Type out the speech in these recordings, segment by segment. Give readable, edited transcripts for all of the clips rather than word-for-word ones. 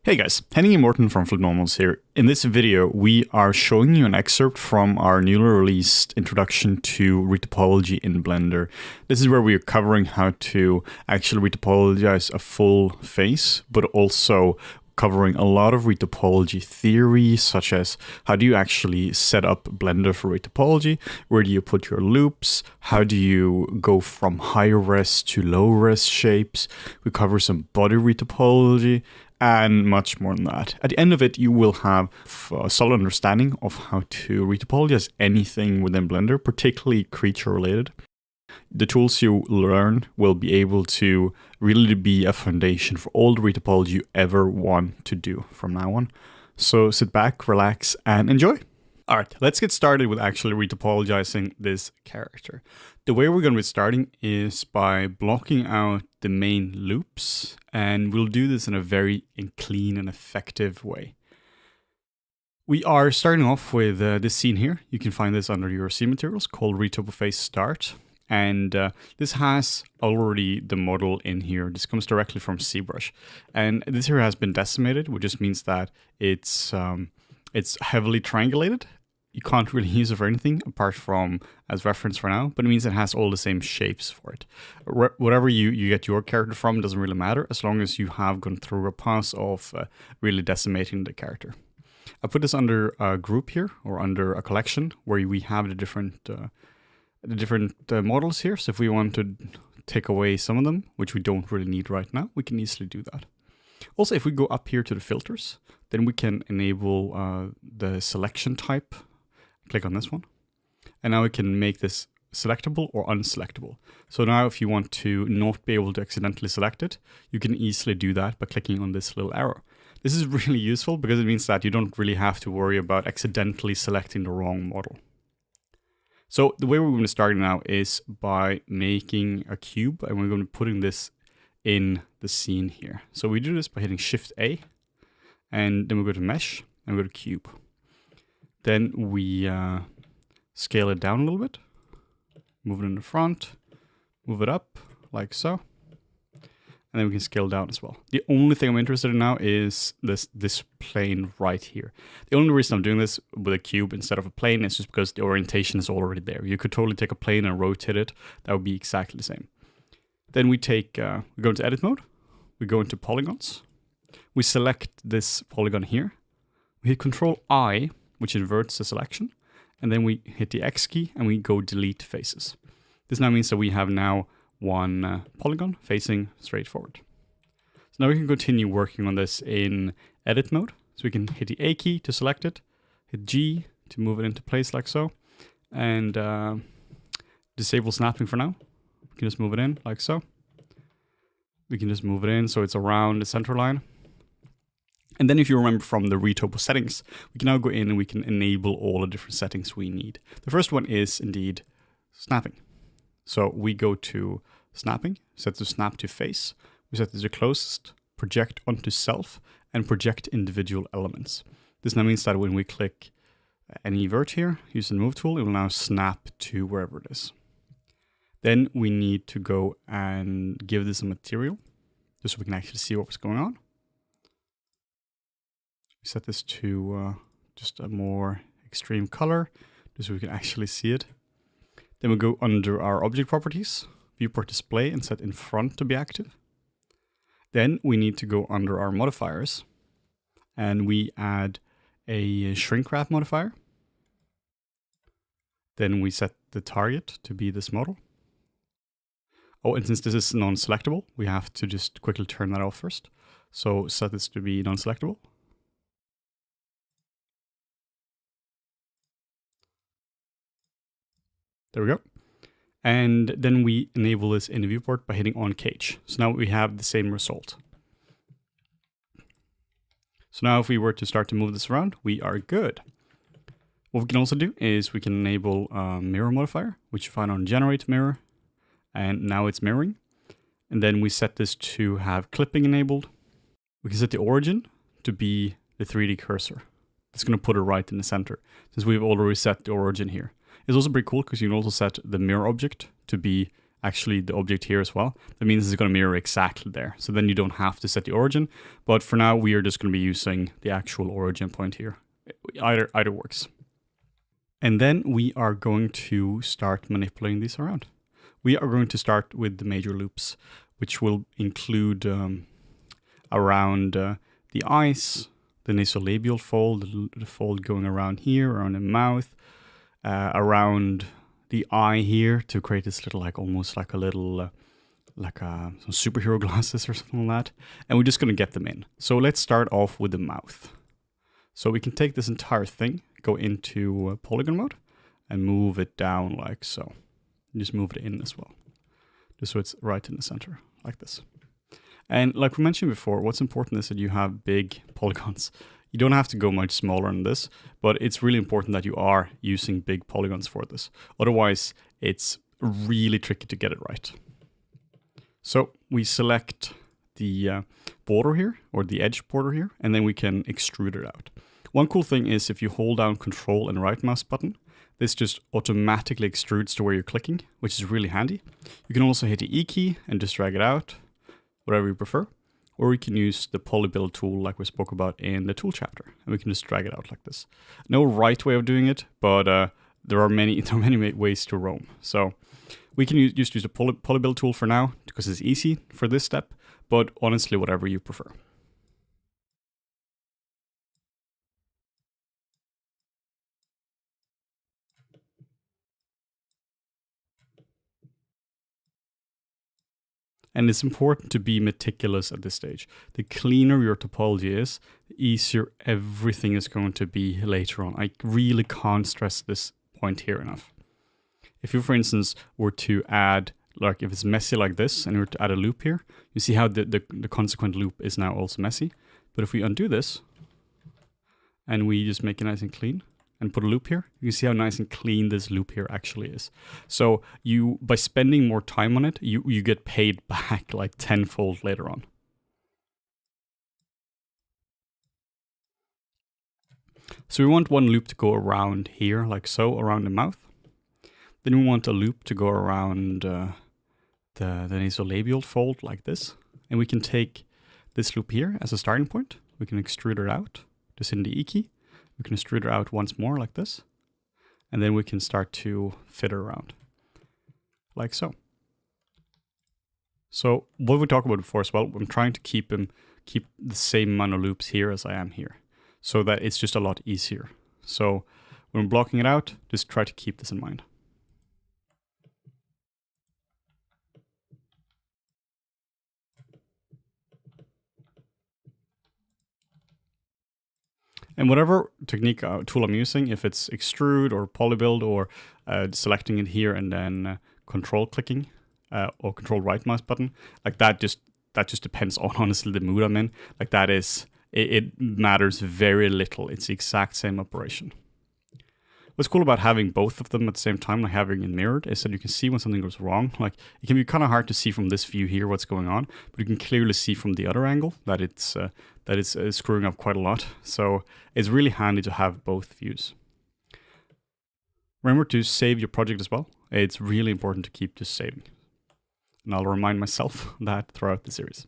Hey guys, Henning and Morten from FlippedNormals here. In this video, we are showing you an excerpt from our newly released introduction to Retopology in Blender. This is where we are covering how to actually retopologize a full face, but also covering a lot of retopology theory, such as how do you actually set up Blender for retopology, where do you put your loops, how do you go from high res to low res shapes. We cover some body retopology, and much more than that. At the end of it, you will have a solid understanding of how to retopologize anything within Blender, particularly creature related. The tools you learn will be able to really be a foundation for all the retopology you ever want to do from now on. So sit back, relax, and enjoy. All right, let's get started with actually retopologizing this character. The way we're going to be starting is by blocking out the main loops, and we'll do this in a very clean and effective way. We are starting off with this scene here. You can find this under your scene materials called Retopo Face Start. And this has already the model in here. This comes directly from ZBrush. And this here has been decimated, which just means that it's heavily triangulated. You can't really use it for anything apart from as reference for now, but it means it has all the same shapes for it. Whatever you get your character from doesn't really matter as long as you have gone through a pass of really decimating the character. I put this under a group here, or under a collection where we have the different models here. So if we want to take away some of them, which we don't really need right now, we can easily do that. Also, if we go up here to the filters, then we can enable the selection type. Click on this one. And now we can make this selectable or unselectable. So now if you want to not be able to accidentally select it, you can easily do that by clicking on this little arrow. This is really useful because it means that you don't really have to worry about accidentally selecting the wrong model. So the way we're going to start now is by making a cube, and we're going to be putting this in the scene here. So we do this by hitting Shift A, and then we go to Mesh, and we go to Cube. Then we scale it down a little bit, move it in the front, move it up like so, and then we can scale down as well. The only thing I'm interested in now is this plane right here. The only reason I'm doing this with a cube instead of a plane is just because the orientation is already there. You could totally take a plane and rotate it. That would be exactly the same. Then we take, we go into edit mode, we go into polygons, we select this polygon here, we hit Control I, which inverts the selection, and then we hit the X key and we go delete faces. This now means that we have now one polygon facing straight forward. So now we can continue working on this in edit mode. So we can hit the A key to select it, hit G to move it into place like so, and disable snapping for now. We can just move it in like so. We can just move it in so it's around the center line. And then if you remember from the Retopo settings, we can now go in and we can enable all the different settings we need. The first one is indeed snapping. So we go to snapping, set to snap to face. We set this to closest, project onto self, and project individual elements. This now means that when we click any vert here, use the move tool, it will now snap to wherever it is. Then we need to go and give this a material, just so we can actually see what's going on. Set this to just a more extreme color, just so we can actually see it. Then we go under our object properties, viewport display, and set in front to be active. Then we need to go under our modifiers, and we add a shrink wrap modifier. Then we set the target to be this model. Oh, and since this is non-selectable, we have to just quickly turn that off first. So set this to be non-selectable. There we go. And then we enable this in the viewport by hitting on cage. So now we have the same result. So now if we were to start to move this around, we are good. What we can also do is we can enable a mirror modifier, which you find on generate mirror. And now it's mirroring. And then we set this to have clipping enabled. We can set the origin to be the 3D cursor. It's going to put it right in the center, since we've already set the origin here. It's also pretty cool because you can also set the mirror object to be actually the object here as well. That means it's going to mirror exactly there. So then you don't have to set the origin. But for now, we are just going to be using the actual origin point here. Either works. And then we are going to start manipulating these around. We are going to start with the major loops, which will include around the eyes, the nasolabial fold, the fold going around here, around the mouth, around the eye here to create this little, like almost like a little, some superhero glasses or something like that. And we're just going to get them in. So let's start off with the mouth. So we can take this entire thing, go into polygon mode, and move it down like so. Just move it in as well, just so it's right in the center, like this. And like we mentioned before, what's important is that you have big polygons. You don't have to go much smaller than this, but it's really important that you are using big polygons for this. Otherwise, it's really tricky to get it right. So we select the border here, or the edge border here, and then we can extrude it out. One cool thing is if you hold down Control and right mouse button, this just automatically extrudes to where you're clicking, which is really handy. You can also hit the E key and just drag it out, whatever you prefer. Or you can use the polybuild tool like we spoke about in the tool chapter, and we can just drag it out like this. No right way of doing it, but there are many ways to roam. So we can just use the polybuild tool for now, because it's easy for this step, but honestly, whatever you prefer. And it's important to be meticulous at this stage. The cleaner your topology is, the easier everything is going to be later on. I really can't stress this point here enough. If you, for instance, were to add, like if it's messy like this, and you were to add a loop here, you see how the consequent loop is now also messy. But if we undo this, and we just make it nice and clean, and put a loop here, you can see how nice and clean this loop here actually is. So you, by spending more time on it, you get paid back like tenfold later on. So we want one loop to go around here, like so, around the mouth. Then we want a loop to go around the nasolabial fold like this. And we can take this loop here as a starting point. We can extrude it out, just in the E key. We can extrude it out once more like this. And then we can start to fit it around, like so. So what we talked about before as well, I'm trying to keep the same amount of loops here as I am here, so that it's just a lot easier. So when I'm blocking it out, just try to keep this in mind. And whatever technique tool I'm using, if it's extrude or polybuild or selecting it here and then control clicking or control right mouse button, like that just depends on honestly the mood I'm in. Like that is, it matters very little. It's the exact same operation. What's cool about having both of them at the same time, like having it mirrored, is that you can see when something goes wrong. Like it can be kind of hard to see from this view here what's going on, but you can clearly see from the other angle that it's screwing up quite a lot. So it's really handy to have both views. Remember to save your project as well. It's really important to keep just saving. And I'll remind myself that throughout the series.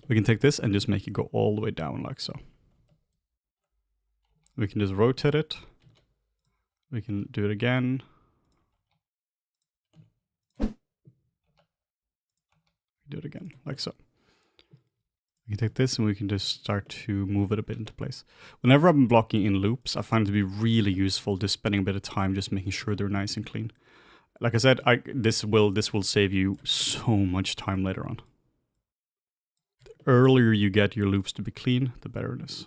We can take this and just make it go all the way down like so. We can just rotate it. We can do it again. Do it again, like so. We can take this and we can just start to move it a bit into place. Whenever I'm blocking in loops, I find it to be really useful just spending a bit of time just making sure they're nice and clean. Like I said, this will save you so much time later on. The earlier you get your loops to be clean, the better it is.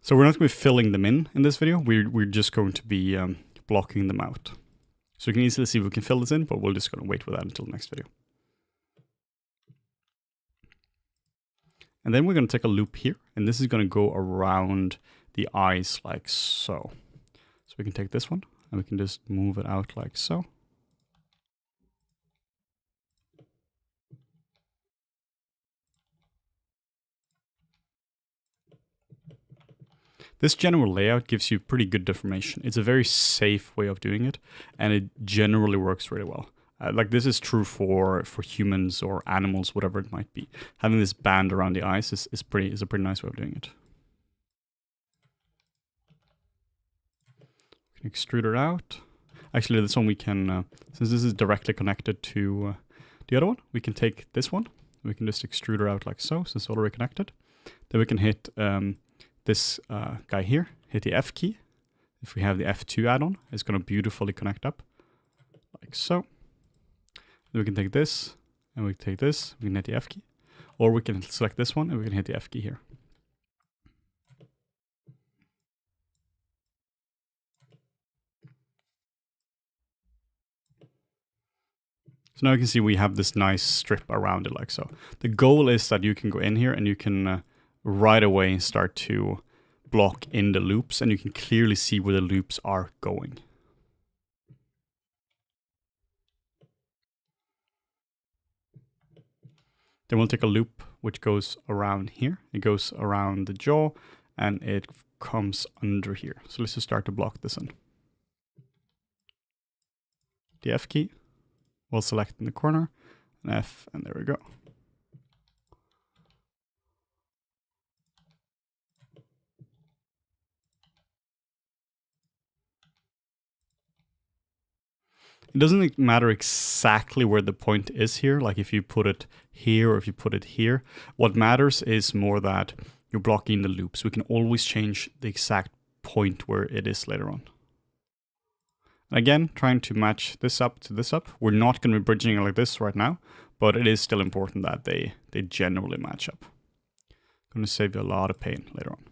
So we're not going to be filling them in this video. We're just going to be blocking them out. So you can easily see if we can fill this in, but we're just going to wait with that until the next video. And then we're going to take a loop here, and this is going to go around the eyes like so. So we can take this one, and we can just move it out like so. This general layout gives you pretty good deformation. It's a very safe way of doing it, and it generally works really well. Like this is true for humans or animals, whatever it might be. Having this band around the eyes is a pretty nice way of doing it. We can extrude it out. Actually, this one we can, since this is directly connected to the other one, we can take this one. We can just extrude her out like so, since it's already connected. Then we can hit this guy here, hit the F key. If we have the F2 add-on, it's going to beautifully connect up, like so. Then we can take this, and we can take this, we can hit the F key. Or we can select this one, and we can hit the F key here. So now you can see we have this nice strip around it like so. The goal is that you can go in here and you can right away start to block in the loops, and you can clearly see where the loops are going. Then we'll take a loop which goes around here. It goes around the jaw and it comes under here. So let's just start to block this in. The F key. We'll select in the corner, an F, and there we go. It doesn't matter exactly where the point is here, like if you put it here or if you put it here. What matters is more that you're blocking the loops. We can always change the exact point where it is later on. Again, trying to match this up to this up. We're not going to be bridging it like this right now, but it is still important that they generally match up. Going to save you a lot of pain later on.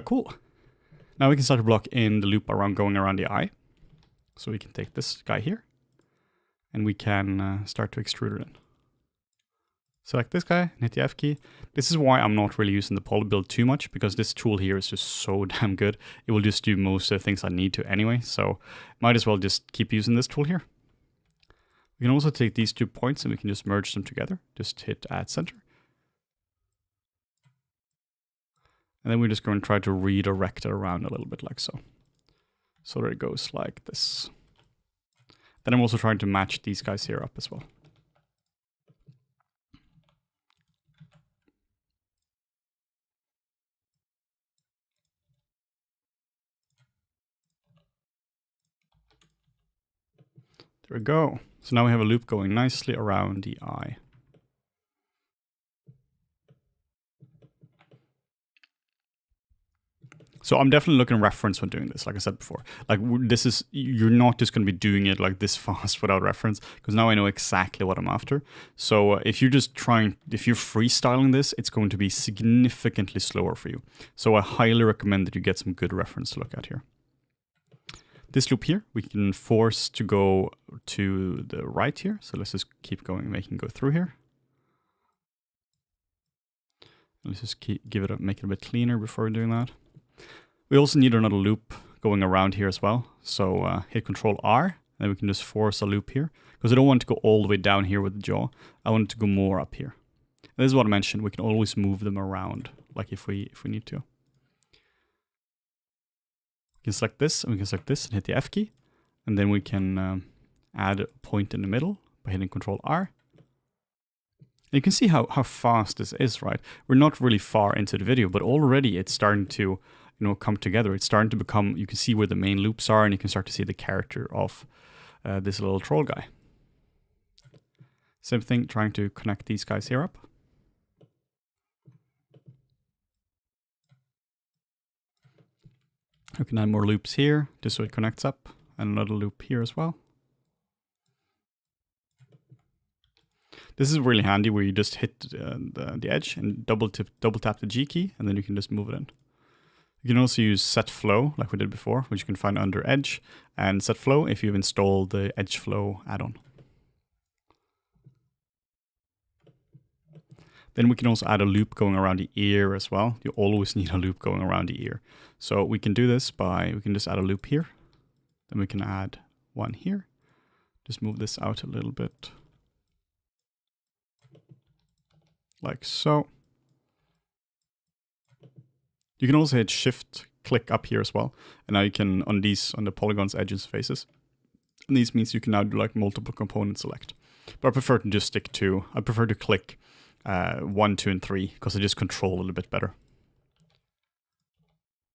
Cool. Now we can start to block in the loop going around the eye. So we can take this guy here, and we can start to extrude it in. Select this guy and hit the F key. This is why I'm not really using the poly build too much, because this tool here is just so damn good. It will just do most of the things I need to anyway, so might as well just keep using this tool here. We can also take these 2 points and we can just merge them together. Just hit add center. And then we're just going to try to redirect it around a little bit like so. So that it goes like this. Then I'm also trying to match these guys here up as well. There we go. So now we have a loop going nicely around the eye. So I'm definitely looking at reference when doing this, like I said before. Like this is, you're not just going to be doing it like this fast without reference, because now I know exactly what I'm after. So if you're just if you're freestyling this, it's going to be significantly slower for you. So I highly recommend that you get some good reference to look at here. This loop here, we can force to go to the right here. So let's just keep going, making it go through here. Let's just make it a bit cleaner before doing that. We also need another loop going around here as well. So hit Control R, and then we can just force a loop here, because I don't want to go all the way down here with the jaw. I want it to go more up here. And this is what I mentioned. We can always move them around, like if we need to. We can select this, and we can select this and hit the F key. And then we can add a point in the middle by hitting Control R. And you can see how fast this is, right? We're not really far into the video, but already it's starting to come together. It's starting to become, you can see where the main loops are, and you can start to see the character of this little troll guy. Same thing, trying to connect these guys here up. We can add more loops here, just so it connects up, and another loop here as well. This is really handy where you just hit the edge and double tap the G key, and then you can just move it in. You can also use set flow like we did before, which you can find under edge, and set flow if you've installed the edge flow add-on. Then we can also add a loop going around the ear as well. You always need a loop going around the ear. So we can do this by, we can just add a loop here. Then we can add one here. Just move this out a little bit. Like so. You can also hit shift click up here as well. And now you can, on the polygons, edges, faces. And these means you can now do like multiple component select. But I prefer to just stick to, I prefer to click 1, 2, and 3 because I just control a little bit better.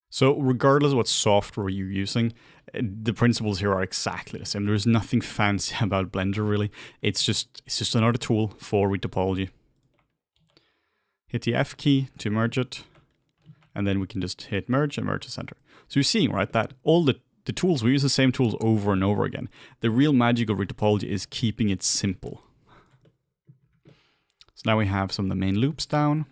So regardless of what software you're using, the principles here are exactly the same. There's nothing fancy about Blender really. It's just another tool for retopology. Hit the F key to merge it, and then we can just hit merge and merge to center. So you're seeing, right, that all the tools, we use the same tools over and over again. The real magic of retopology is keeping it simple. So now we have some of the main loops down.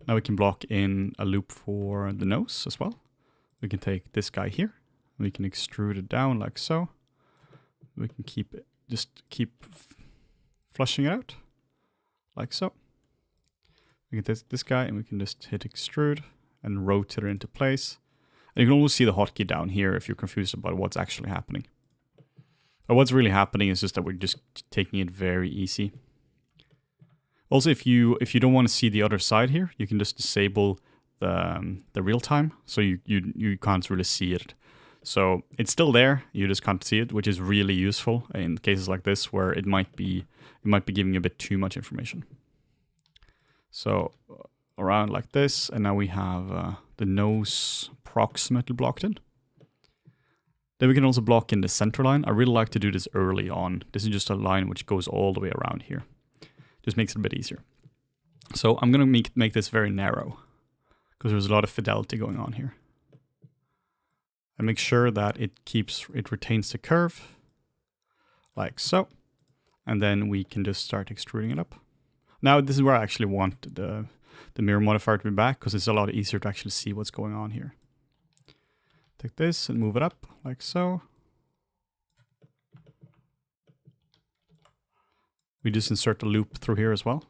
Now we can block in a loop for the nose as well. We can take this guy here. We can extrude it down like so. We can keep it, just keep flushing it out like so. We can take this guy and we can just hit extrude and rotate it into place. And you can always see the hotkey down here if you're confused about what's actually happening. But what's really happening is just that we're just taking it very easy. Also, if you don't want to see the other side here, you can just disable the real time, so you can't really see it. So it's still there, you just can't see it, which is really useful in cases like this where it might be giving you a bit too much information. So around like this, and now we have the nose approximately blocked in. Then we can also block in the center line. I really like to do this early on. This is just a line which goes all the way around here. Just makes it a bit easier. So I'm going to make this very narrow because there's a lot of fidelity going on here. And make sure that it retains the curve like so. And then we can just start extruding it up. Now this is where I actually want the mirror modifier to be back because it's a lot easier to actually see what's going on here. Take this and move it up like so. We just insert a loop through here as well.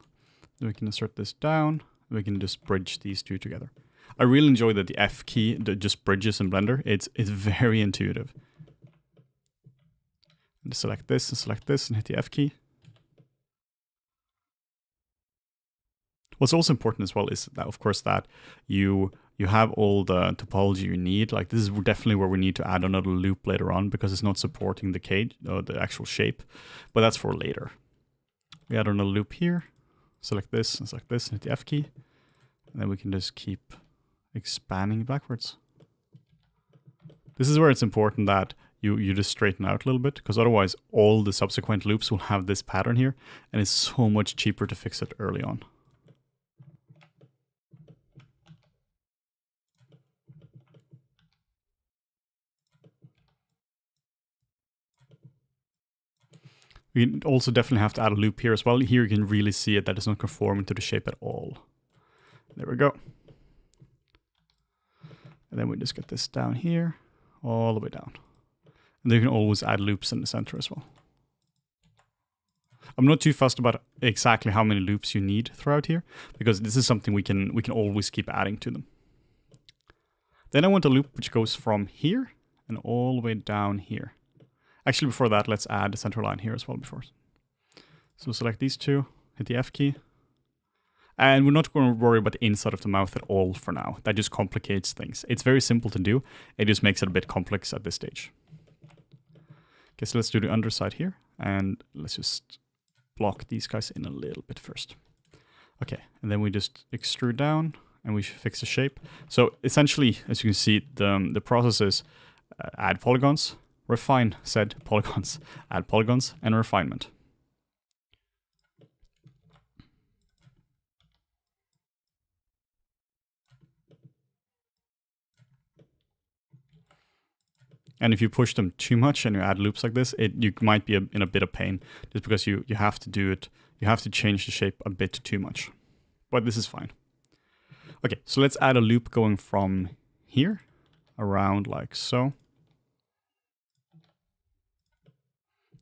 Then we can insert this down. We can just bridge these two together. I really enjoy that the F key just bridges in Blender. It's very intuitive. And select this and hit the F key. What's also important as well is that, of course, that you have all the topology you need. Like this is definitely where we need to add another loop later on because it's not supporting the cage or the actual shape, but that's for later. We add another loop here, select this and hit the F key. And then we can just keep expanding backwards. This is where it's important that you just straighten out a little bit because otherwise all the subsequent loops will have this pattern here and it's so much cheaper to fix it early on. We also definitely have to add a loop here as well. Here you can really see it that it's not conforming to the shape at all. There we go. And then we just get this down here, all the way down. And then you can always add loops in the center as well. I'm not too fussed about exactly how many loops you need throughout here, because this is something we can always keep adding to them. Then I want a loop which goes from here and all the way down here. Actually, before that, let's add the center line here as well before. So select these two, hit the F key. And we're not going to worry about the inside of the mouth at all for now. That just complicates things. It's very simple to do. It just makes it a bit complex at this stage. Okay, so let's do the underside here. And let's just block these guys in a little bit first. Okay, and then we just extrude down and we fix the shape. So essentially, as you can see, the process is add polygons, refine said polygons, add polygons, and refinement. And if you push them too much and you add loops like this, you might be in a bit of pain just because you have to do it. You have to change the shape a bit too much. But this is fine. Okay, so let's add a loop going from here around like so.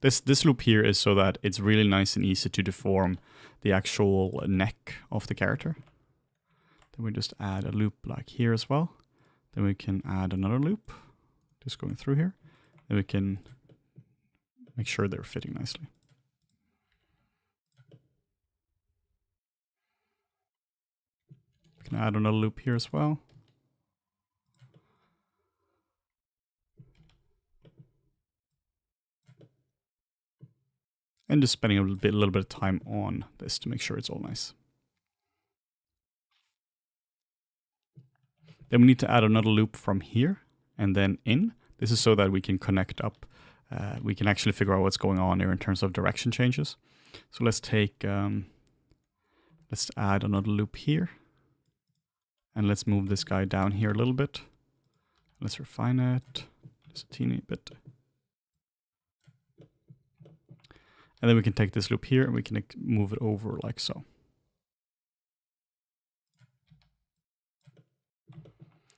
This loop here is so that it's really nice and easy to deform the actual neck of the character. Then we just add a loop like here as well. Then we can add another loop, just going through here. Then we can make sure they're fitting nicely. We can add another loop here as well. And just spending a little bit of time on this to make sure it's all nice. Then we need to add another loop from here and then in. This is so that we can connect up. We can actually figure out what's going on here in terms of direction changes. So let's take, let's add another loop here. And let's move this guy down here a little bit. Let's refine it just a teeny bit. And then we can take this loop here and we can move it over like so.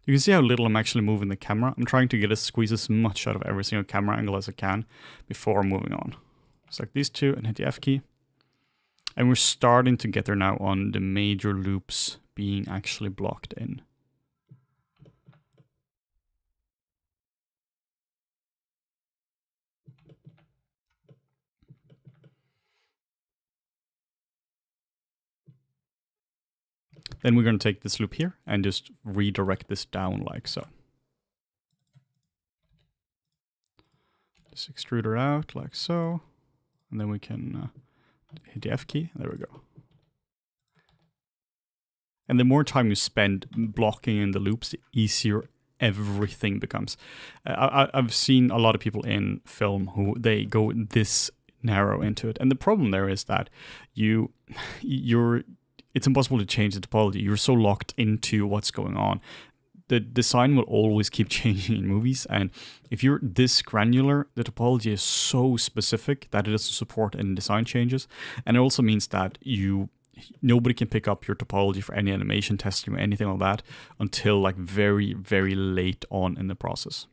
You can see how little I'm actually moving the camera. I'm trying to squeeze as much out of every single camera angle as I can before moving on. Select these two and hit the F key. And we're starting to get there now on the major loops being actually blocked in. Then we're going to take this loop here and just redirect this down like so. Just extrude it out like so. And then we can hit the F key. There we go. And the more time you spend blocking in the loops, the easier everything becomes. I've seen a lot of people in film who they go this narrow into it. And the problem there is that it's impossible to change the topology. You're so locked into what's going on. The design will always keep changing in movies. And if you're this granular, the topology is so specific that it doesn't support any design changes. And it also means that nobody can pick up your topology for any animation testing or anything like that until like very, very late on in the process.